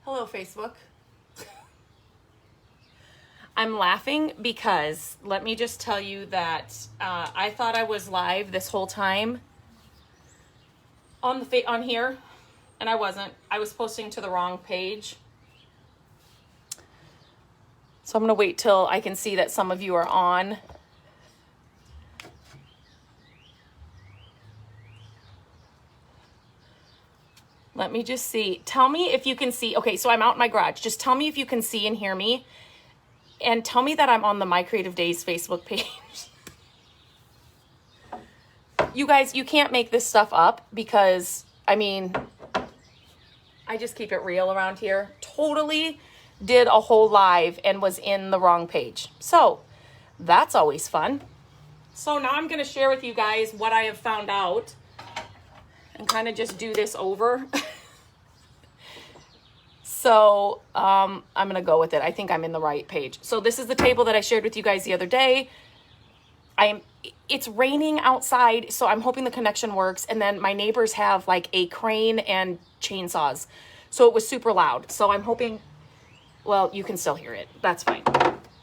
Hello, Facebook. I'm laughing because let me just tell you that I thought I was live this whole time on on here, and I wasn't. I was posting to the wrong page. So I'm going to wait till I can see that some of you are on. Let me just see. Tell me if you can see. Okay, so I'm out in my garage. Just tell me if you can see and hear me. And tell me that I'm on the My Creative Days Facebook page. You guys, you can't make this stuff up because, I mean, I just keep it real around here. Totally did a whole live and was in the wrong page. So that's always fun. So now I'm going to share with you guys what I have found out and kind of just do this over. So I'm going to go with it. I think I'm in the right page. So this is the table that I shared with you guys the other day. It's raining outside, so I'm hoping the connection works. And then my neighbors have like a crane and chainsaws. So it was super loud. So I'm hoping, well, you can still hear it. That's fine.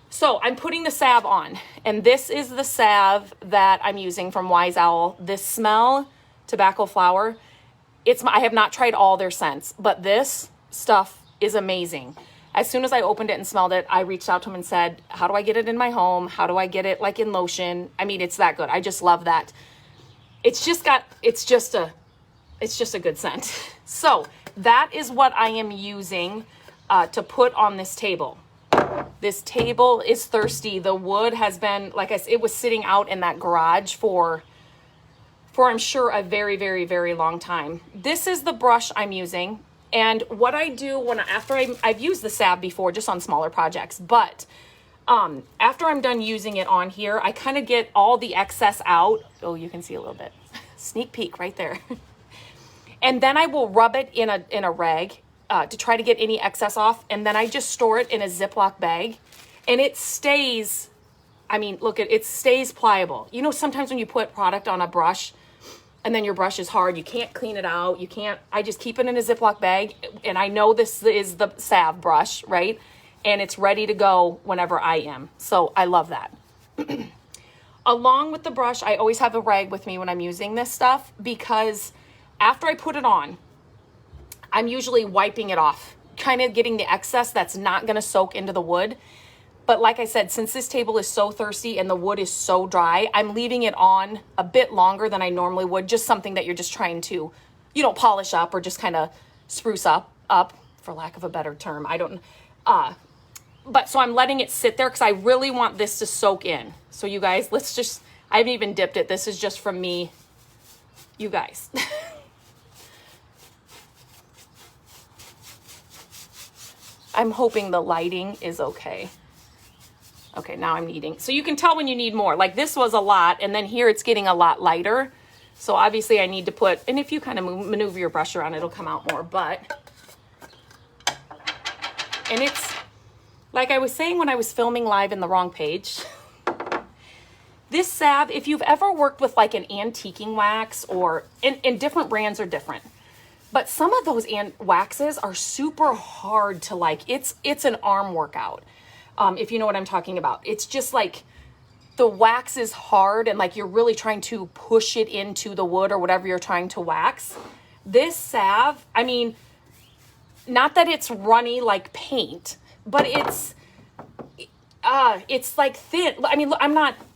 So I'm putting the salve on. And this is the salve that I'm using from Wise Owl. This Smell Tobacco Flower. I have not tried all their scents, but this stuff is amazing. As soon as I opened it and smelled it, I reached out to him and said, how do I get it in my home? How do I get it like in lotion? I mean, it's that good. I just love that. It's just a good scent. So that is what I am using to put on this table. This table is thirsty. The wood has been, like I said, it was sitting out in that garage for I'm sure a very, very, very long time. This is the brush I'm using. And what I do after I've used the salve before just on smaller projects, but after I'm done using it on here, I kind of get all the excess out. Oh, you can see a little bit. Sneak peek right there. And then I will rub it in a rag to try to get any excess off. And then I just store it in a Ziploc bag and it stays, I mean, look, it stays pliable. You know, sometimes when you put product on a brush, and then your brush is hard, you can't clean it out, I just keep it in a Ziploc bag, and I know this is the salve brush, right? And it's ready to go whenever I am. So I love that. Along with the brush, I always have a rag with me when I'm using this stuff, because after I put it on, I'm usually wiping it off, kind of getting the excess that's not gonna soak into the wood. But like I said, since this table is so thirsty and the wood is so dry, I'm leaving it on a bit longer than I normally would. Just something that you're just trying to, polish up or just kind of spruce up, for lack of a better term. But so I'm letting it sit there because I really want this to soak in. So you guys, I haven't even dipped it. This is just from me, you guys. I'm hoping the lighting is okay. Okay, now I'm needing. So you can tell when you need more. Like this was a lot, and then here it's getting a lot lighter. So obviously I need to put, and if you kind of maneuver your brush around, it'll come out more. And it's, like I was saying when I was filming live in the wrong page, this salve, if you've ever worked with like an antiquing wax and different brands are different. But some of those waxes are super hard to it's an arm workout. If you know what I'm talking about. It's just like the wax is hard and like you're really trying to push it into the wood or whatever you're trying to wax. This salve, I mean, not that it's runny like paint, but it's like thin. I mean,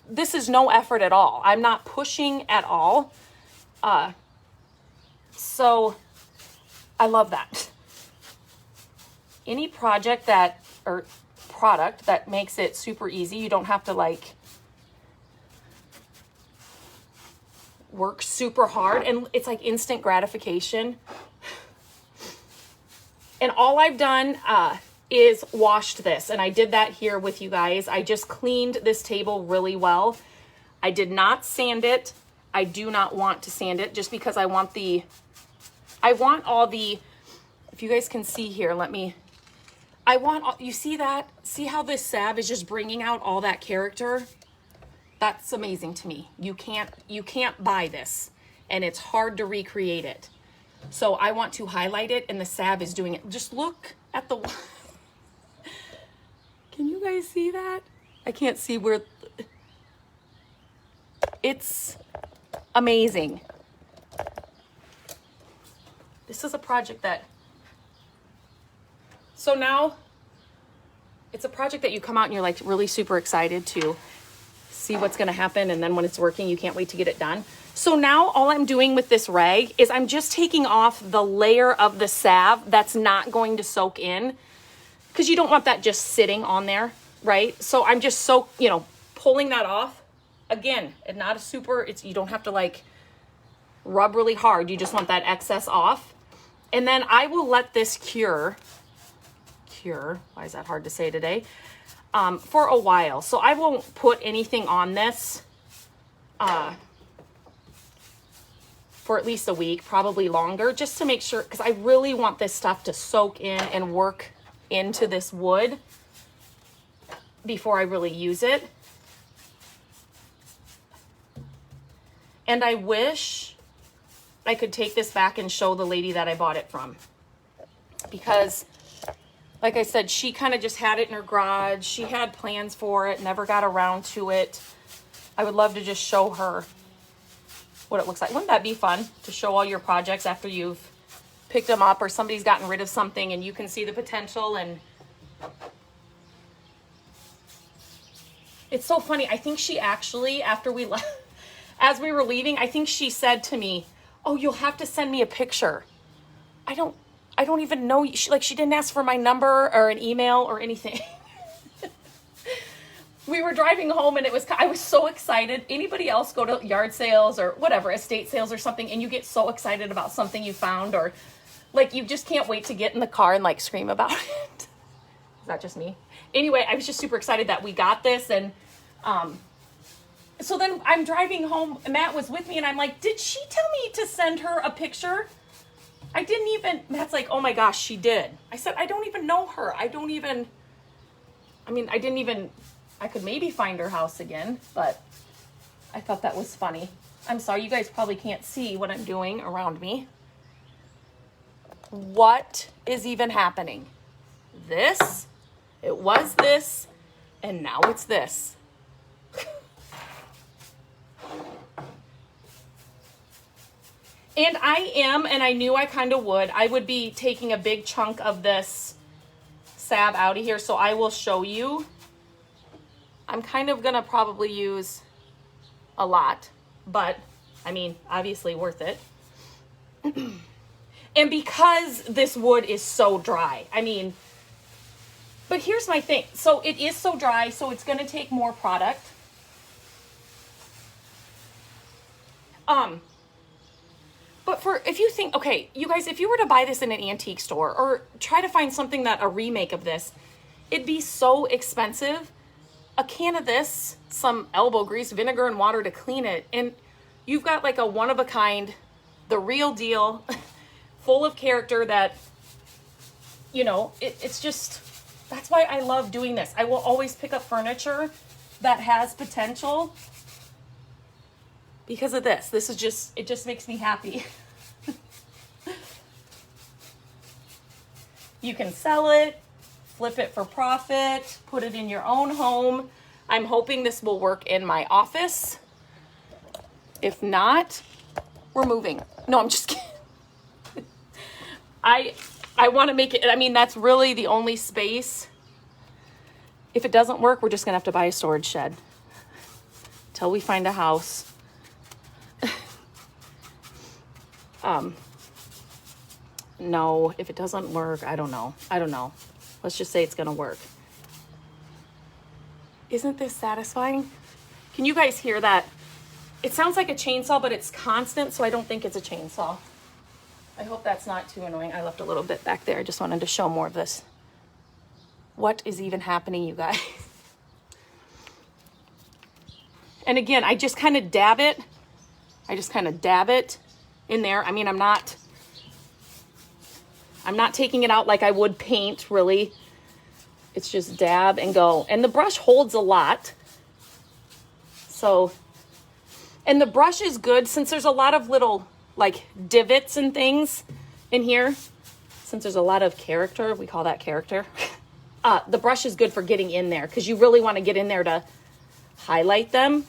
this is no effort at all. I'm not pushing at all. So I love that. Any product that makes it super easy. You don't have to work super hard, and it's like instant gratification. And all I've done is washed this, and I did that here with you guys. I just cleaned this table really well. I did not sand it. I do not want to sand it just because I want all the, if you guys can see here, you see that? See how this salve is just bringing out all that character? That's amazing to me. You can't buy this, and it's hard to recreate it. So I want to highlight it, and the salve is doing it. Just look at the, can you guys see that? I can't see where, it's amazing. This is a project that, so now it's a project that you come out and you're like really super excited to see what's going to happen. And then when it's working, you can't wait to get it done. So now all I'm doing with this rag is I'm just taking off the layer of the salve that's not going to soak in, because you don't want that just sitting on there, right? So I'm just pulling that off. Again, it's not a super, you don't have to like rub really hard. You just want that excess off. And then I will let this cure, why is that hard to say today? For a while. So I won't put anything on this for at least a week, probably longer, just to make sure, because I really want this stuff to soak in and work into this wood before I really use it. And I wish I could take this back and show the lady that I bought it from, because like I said, she kind of just had it in her garage. She had plans for it, never got around to it. I would love to just show her what it looks like. Wouldn't that be fun to show all your projects after you've picked them up, or somebody's gotten rid of something and you can see the potential? And it's so funny. I think she actually, after we left, as we were leaving, I think she said to me, "Oh, you'll have to send me a picture." I don't even know. She didn't ask for my number or an email or anything. We were driving home and I was so excited. Anybody else go to yard sales or whatever, estate sales or something, and you get so excited about something you found, or like you just can't wait to get in the car and like scream about it. Is that just me? Anyway, I was just super excited that we got this. And so then I'm driving home. Matt was with me and I'm like, did she tell me to send her a picture? I didn't even, Matt's like, oh my gosh, she did. I said, I don't even know her. I could maybe find her house again, but I thought that was funny. I'm sorry, you guys probably can't see what I'm doing around me. What is even happening? This, it was this, and now it's this. And I knew I kind of would. I would be taking a big chunk of this salve out of here, so I will show you. I'm kind of going to probably use a lot, but I mean, obviously worth it. And because this wood is so dry, but here's my thing. So it is so dry, so it's going to take more product. But if you think, okay, you guys, if you were to buy this in an antique store or try to find something a remake of this, it'd be so expensive. A can of this, some elbow grease, vinegar, and water to clean it. And you've got like a one-of-a-kind, the real deal, full of character that, it's just, that's why I love doing this. I will always pick up furniture that has potential because of this. This is just, it just makes me happy. You can sell it, flip it for profit, put it in your own home. I'm hoping this will work in my office. If not, we're moving. No, I'm just kidding. I want to make it, that's really the only space. If it doesn't work, we're just going to have to buy a storage shed till we find a house. No, if it doesn't work, I don't know. Let's just say it's going to work. Isn't this satisfying? Can you guys hear that? It sounds like a chainsaw, but it's constant, so I don't think it's a chainsaw. I hope that's not too annoying. I left a little bit back there. I just wanted to show more of this. What is even happening, you guys? And again, I just kind of dab it. In there. I'm not taking it out like I would paint, really. It's just dab and go. And the brush holds a lot. So, and the brush is good since there's a lot of little like divots and things in here. since there's a lot of character, we call that character, the brush is good for getting in there because you really want to get in there to highlight them.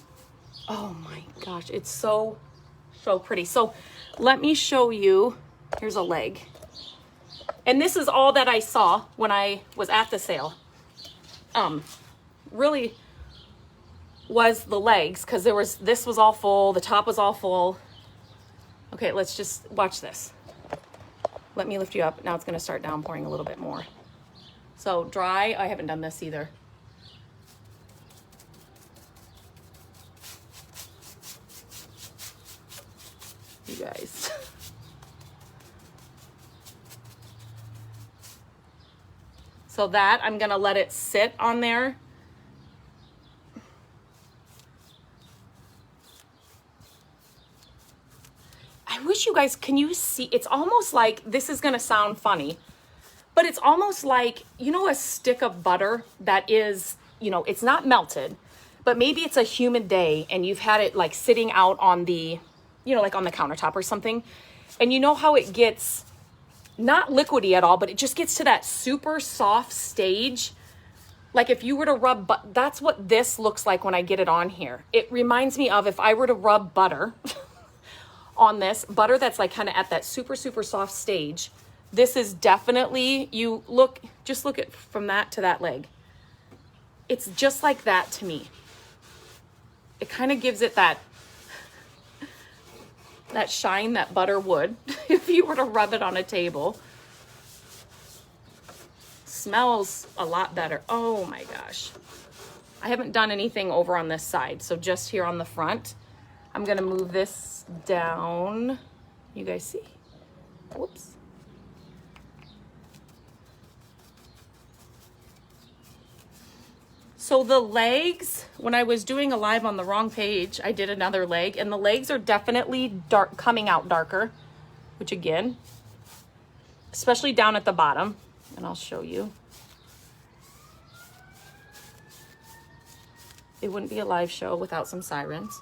Oh my gosh, it's so pretty. So let me show you. Here's a leg. And this is all that I saw when I was at the sale. Really was the legs, because this was all full, the top was all full. Okay, let's just watch this. Let me lift you up. Now it's going to start downpouring a little bit more. So dry. I haven't done this either. You guys. So that, I'm going to let it sit on there. I wish you guys, can you see? It's almost like, this is going to sound funny, but it's almost like, you know, a stick of butter that is, you know, it's not melted, but maybe it's a humid day and you've had it like sitting out on the, you know, like on the countertop or something. And you know how it gets not liquidy at all, but it just gets to that super soft stage. Like if you were to rub, but that's what this looks like when I get it on here. It reminds me of if I were to rub butter on this, butter that's like kind of at that super soft stage. This is definitely, you look, just look at from that to that leg. It's just like that to me. It kind of gives it that shine that butter would if you were to rub it on a table. Smells a lot better. Oh my gosh. I haven't done anything over on this side, so just here on the front. I'm gonna move this down. You guys see? Whoops. So the legs, when I was doing a live on the wrong page, I did another leg, and the legs are definitely dark, coming out darker, which again, especially down at the bottom, and I'll show you. It wouldn't be a live show without some sirens,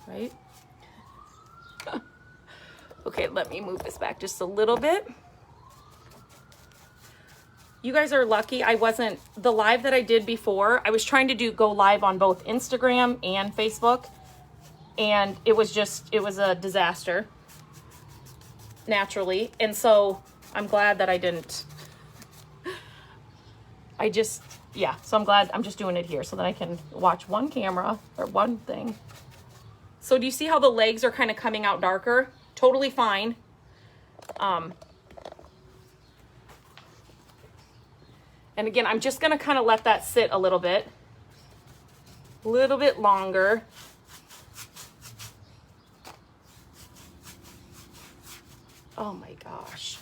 right? Okay, let me move this back just a little bit. You guys are lucky I wasn't, the live that I did before, I was trying to go live on both Instagram and Facebook, and it was a disaster, naturally. And so I'm glad that I didn't, so I'm glad I'm just doing it here so that I can watch one camera or one thing. So do you see how the legs are kind of coming out darker? Totally fine. And again, I'm just going to kind of let that sit a little bit longer. Oh my gosh.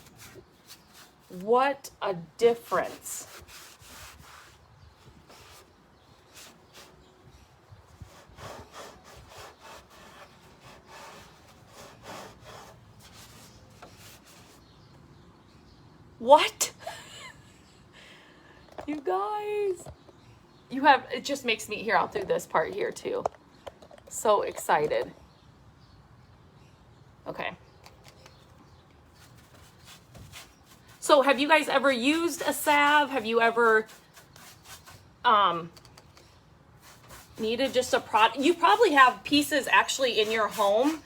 What a difference. What? You guys, it just makes me, here, I'll do this part here too. So excited. Okay. So have you guys ever used a salve? Have you ever needed just a product? You probably have pieces actually in your home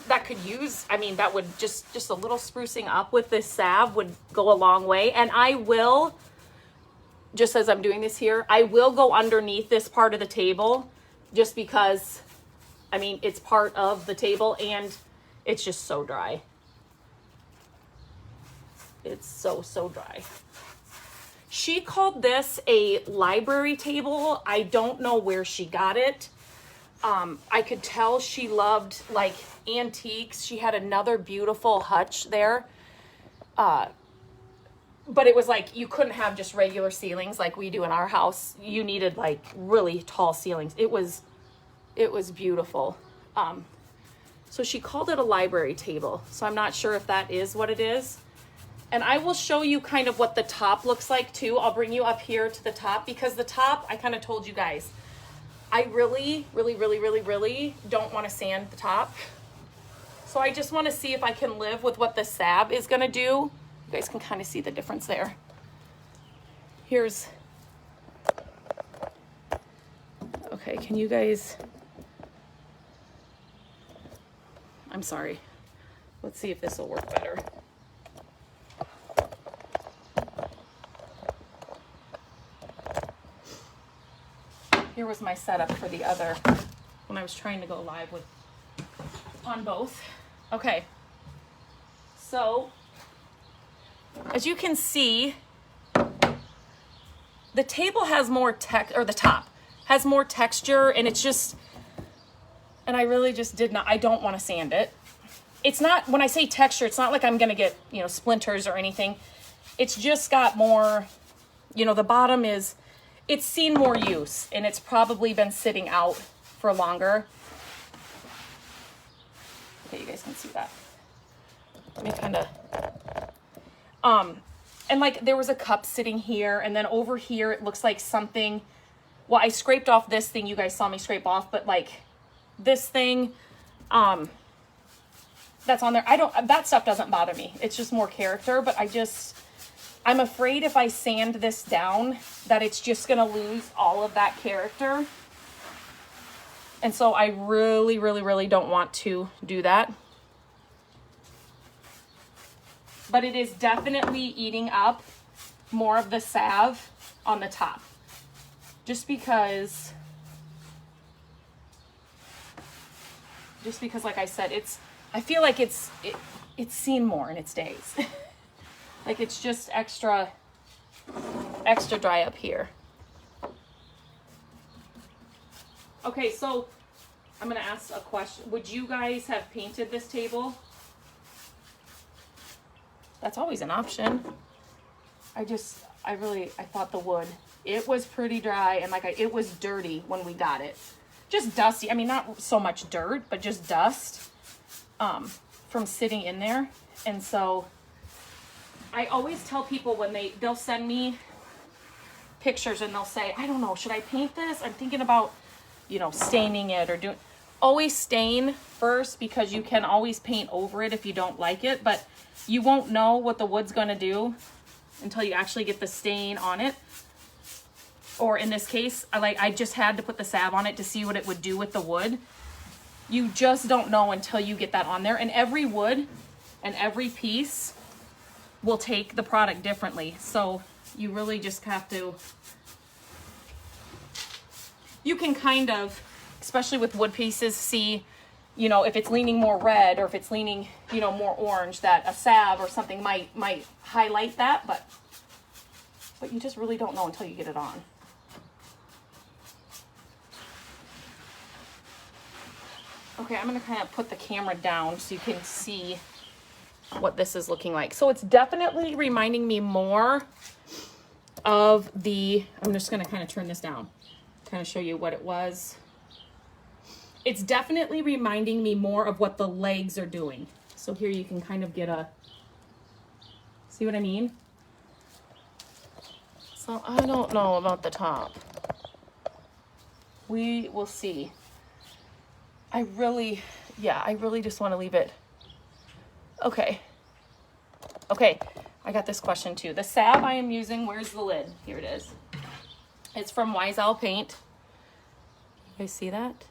that could use, I mean, that would just a little sprucing up with this salve would go a long way. And I will, just as I'm doing this here, I will go underneath this part of the table just because, I mean, it's part of the table and it's just so dry. It's so dry. She called this a library table. I don't know where she got it. I could tell she loved like antiques. She had another beautiful hutch there. But it was like, you couldn't have just regular ceilings like we do in our house. You needed like really tall ceilings. It was beautiful. So she called it a library table. So I'm not sure if that is what it is. And I will show you kind of what the top looks like too. I'll bring you up here to the top because the top, I kind of told you guys, I really don't want to sand the top. So I just want to see if I can live with what the salve is going to do. You guys can kind of see the difference there. Here's, okay, can you guys, I'm sorry. Let's see if this will work better. Here was my setup for the other, when I was trying to go live with, on both. Okay, so as you can see, the table has more or the top has more texture, and it's just, and I really just I don't want to sand it. It's not, when I say texture, it's not like I'm gonna get, you know, splinters or anything. It's just got more, you know, the bottom is, it's seen more use, and it's probably been sitting out for longer. Okay, you guys can see that. Let me kind of, and like there was a cup sitting here, and then over here it looks like something, well, I scraped off this thing you guys saw me scrape off, but like this thing, that's on there. That stuff doesn't bother me. It's just more character, but I'm afraid if I sand this down that it's just gonna lose all of that character. And so I really, really, really don't want to do that. But it is definitely eating up more of the salve on the top. Just because like I said, I feel like it's seen more in its days. Like it's just extra dry up here. Okay, so I'm gonna ask a question. Would you guys have painted this table? That's always an option. I thought the wood, it was pretty dry, and like it was dirty when we got it. Just dusty. I mean, not so much dirt, but just dust from sitting in there. And so I always tell people when they'll send me pictures and they'll say, I don't know, should I paint this? I'm thinking about, you know, staining it or doing, always stain first, because you can always paint over it if you don't like it, but you won't know what the wood's gonna do until you actually get the stain on it. Or in this case, I just had to put the salve on it to see what it would do with the wood. You just don't know until you get that on there. And every wood and every piece will take the product differently. So you really just have to, you can kind of, especially with wood pieces, see, you know, if it's leaning more red or if it's leaning, you know, more orange, that a salve or something might highlight that, but you just really don't know until you get it on. Okay, I'm gonna kind of put the camera down so you can see what this is looking like. So it's definitely reminding me more of the, I'm just gonna kind of turn this down, kind of show you what it was. It's definitely reminding me more of what the legs are doing. So here you can kind of get a, see what I mean? So I don't know about the top. We will see. I really just want to leave it. Okay, I got this question too. The salve I am using, where's the lid? Here it is. It's from Wise Owl Paint. You guys see that?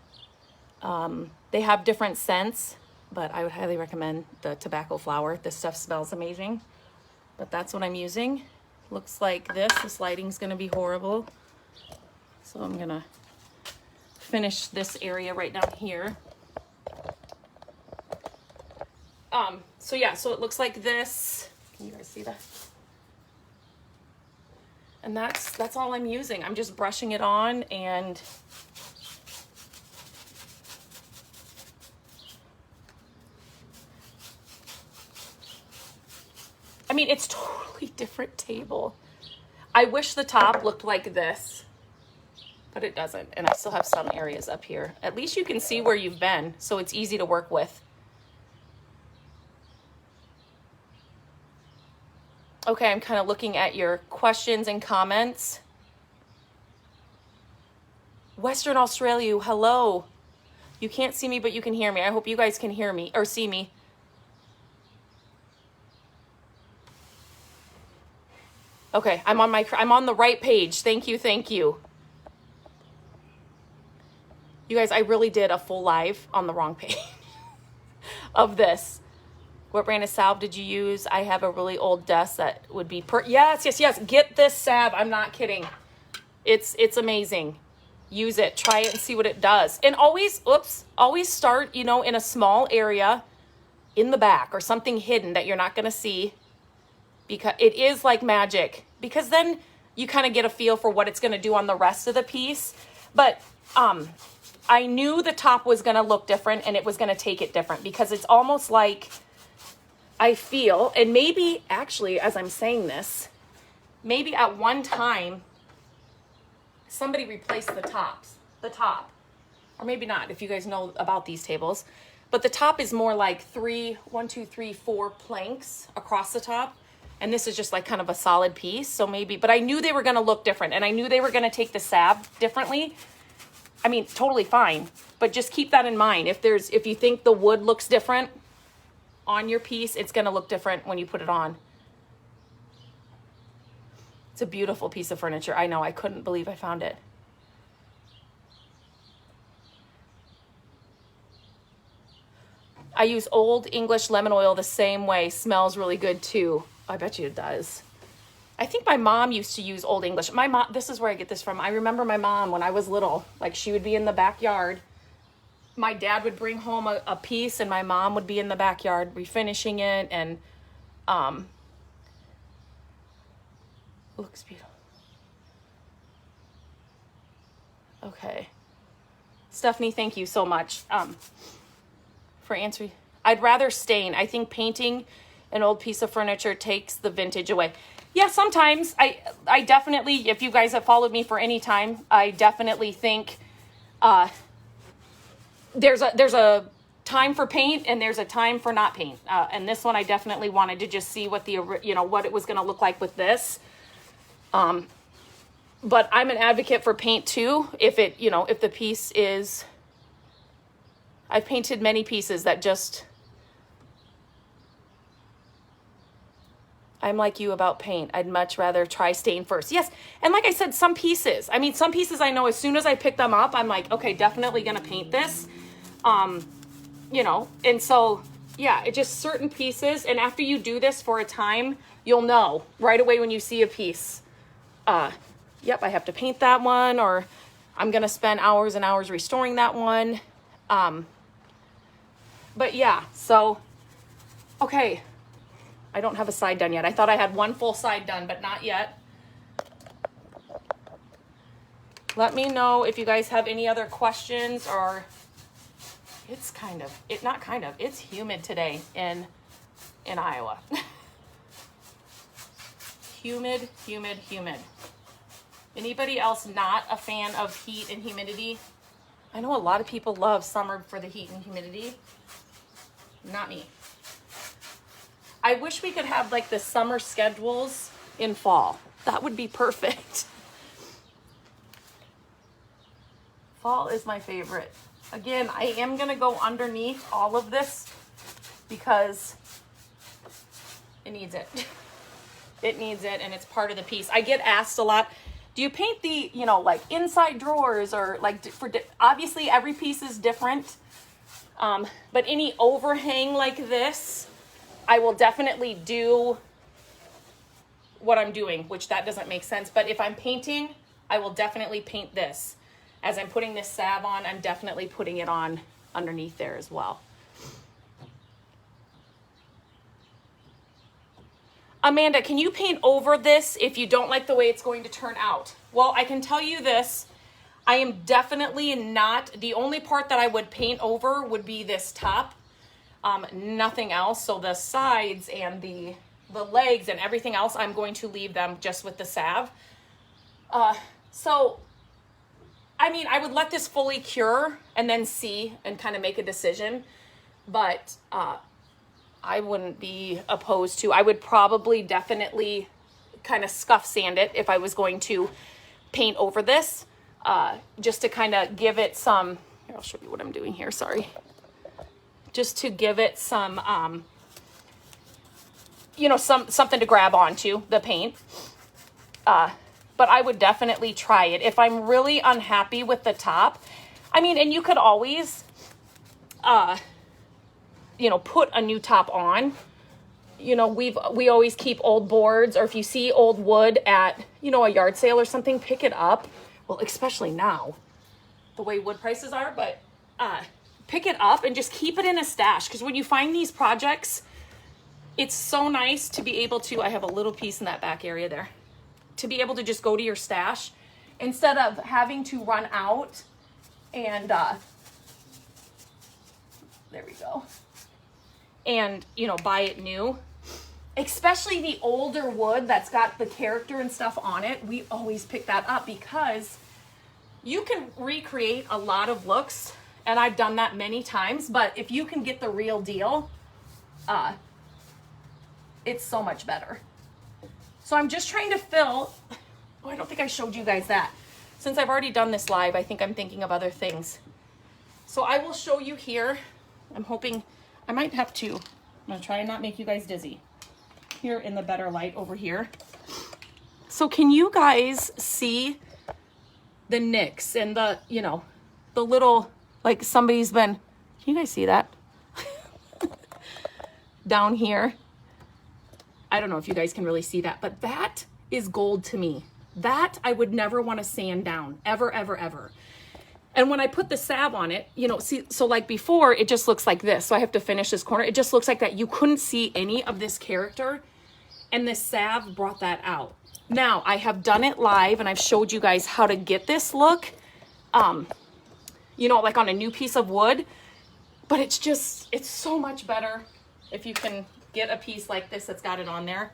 They have different scents, but I would highly recommend the tobacco flower. This stuff smells amazing, but that's what I'm using. Looks like this. This lighting's gonna be horrible. So I'm gonna finish this area right down here. So yeah, so it looks like this. Can you guys see that? And that's all I'm using. I'm just brushing it on, and I mean, it's totally different table. I wish the top looked like this, but it doesn't. And I still have some areas up here. At least you can see where you've been, so it's easy to work with. Okay, I'm kind of looking at your questions and comments. Western Australia, hello. You can't see me, but you can hear me. I hope you guys can hear me or see me. Okay, I'm on the right page. Thank you, thank you. You guys, I really did a full live on the wrong page of this. What brand of salve did you use? I have a really old desk that would be yes. Get this salve. I'm not kidding. It's amazing. Use it. Try it and see what it does. And always start, in a small area in the back or something hidden that you're not going to see, because it is like magic, because then you kind of get a feel for what it's going to do on the rest of the piece. But I knew the top was going to look different and it was going to take it different, because it's almost like I feel, and maybe actually as I'm saying this, maybe at one time somebody replaced the top, or maybe not, if you guys know about these tables, but the top is more like 4 planks across the top. And this is just like kind of a solid piece. So maybe, but I knew they were going to look different, and I knew they were going to take the salve differently. I mean, totally fine, but just keep that in mind. If you think the wood looks different on your piece, it's going to look different when you put it on. It's a beautiful piece of furniture. I know, I couldn't believe I found it. I use Old English lemon oil the same way. Smells really good too. I bet you it does. I think my mom used to use Old English. My mom, this is where I get this from. I remember my mom when I was little, like she would be in the backyard. My dad would bring home a piece and my mom would be in the backyard refinishing it, and looks beautiful. Okay. Stephanie, thank you so much for answering. I'd rather stain. I think painting an old piece of furniture takes the vintage away. Yeah, sometimes. I definitely, if you guys have followed me for any time, I definitely think there's a time for paint and there's a time for not paint. And this one I definitely wanted to just see what what it was going to look like with this. But I'm an advocate for paint too. If the piece is, I've painted many pieces that just, I'm like you about paint. I'd much rather try stain first. Yes, and like I said, some pieces I know as soon as I pick them up, I'm like, okay, definitely gonna paint this. And so, yeah, it just certain pieces, and after you do this for a time, you'll know right away when you see a piece. Yep, I have to paint that one, or I'm gonna spend hours and hours restoring that one. But yeah, so, okay. I don't have a side done yet. I thought I had one full side done, but not yet. Let me know if you guys have any other questions, or it's humid today in Iowa. Humid. Anybody else not a fan of heat and humidity? I know a lot of people love summer for the heat and humidity. Not me. I wish we could have like the summer schedules in fall. That would be perfect. Fall is my favorite. Again, I am going to go underneath all of this because it needs it. It needs it, and it's part of the piece. I get asked a lot, do you paint the, like inside drawers, or like obviously every piece is different. But any overhang like this, I will definitely do what I'm doing, which that doesn't make sense. But if I'm painting, I will definitely paint this. As I'm putting this salve on, I'm definitely putting it on underneath there as well. Amanda, can you paint over this if you don't like the way it's going to turn out? Well, I can tell you this. I am definitely not, the only part that I would paint over would be this top. Nothing else. So the sides and the legs and everything else, I'm going to leave them just with the salve. So, I mean, I would let this fully cure and then see and kind of make a decision. But I wouldn't be opposed to, I would probably definitely kind of scuff sand it if I was going to paint over this, just to kind of give it some Here, I'll show you what I'm doing here, sorry. Just to give it some, you know, something to grab onto, the paint. But I would definitely try it. If I'm really unhappy with the top, I mean, and you could always, you know, put a new top on. You know, we always keep old boards, or if you see old wood at, you know, a yard sale or something, pick it up. Well, especially now, the way wood prices are, but pick it up and just keep it in a stash. Because when you find these projects, it's so nice to be able to, I have a little piece in that back area there, to be able to just go to your stash instead of having to run out and, there we go, and, you know, buy it new. Especially the older wood that's got the character and stuff on it, we always pick that up because you can recreate a lot of looks, and I've done that many times, but if you can get the real deal, it's so much better. So I'm just trying to fill, oh, I don't think I showed you guys that. Since I've already done this live, I think I'm thinking of other things. So I will show you here. I'm hoping, I might have to, I'm gonna try and not make you guys dizzy. Here in the better light over here. So can you guys see the nicks and the, you know, the little, like somebody's been, can you guys see that? Down here. I don't know if you guys can really see that, but that is gold to me. That I would never want to sand down, ever, ever, ever. And when I put the salve on it, you know, see, so like before, it just looks like this. So I have to finish this corner. It just looks like that. You couldn't see any of this character, and this salve brought that out. Now, I have done it live, and I've showed you guys how to get this look, you know, like on a new piece of wood, but it's just, it's so much better if you can get a piece like this that's got it on there.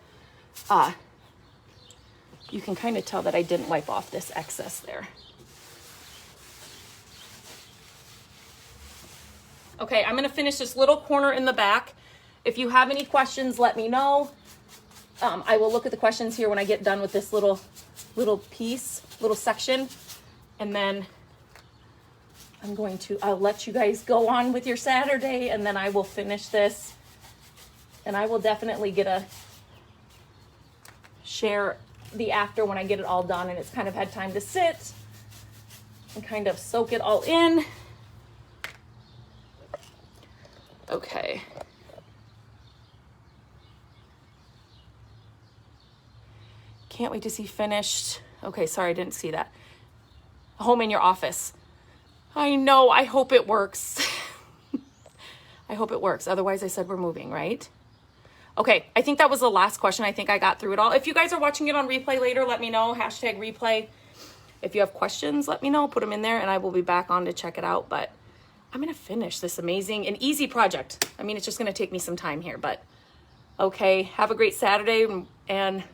You can kind of tell that I didn't wipe off this excess there. Okay, I'm gonna finish this little corner in the back. If you have any questions, let me know. I will look at the questions here when I get done with this little piece, little section, and then I'm going to, I'll let you guys go on with your Saturday, and then I will finish this, and I will definitely get a share the after when I get it all done and it's kind of had time to sit and kind of soak it all in. Okay. Can't wait to see finished. Okay, sorry, I didn't see that. Home in your office. I know, I hope it works. I hope it works. Otherwise, I said we're moving, right? Okay, I think that was the last question. I think I got through it all. If you guys are watching it on replay later, let me know. Hashtag replay. If you have questions, let me know. Put them in there, and I will be back on to check it out. But I'm going to finish this amazing and easy project. I mean, it's just going to take me some time here, but okay. Have a great Saturday, and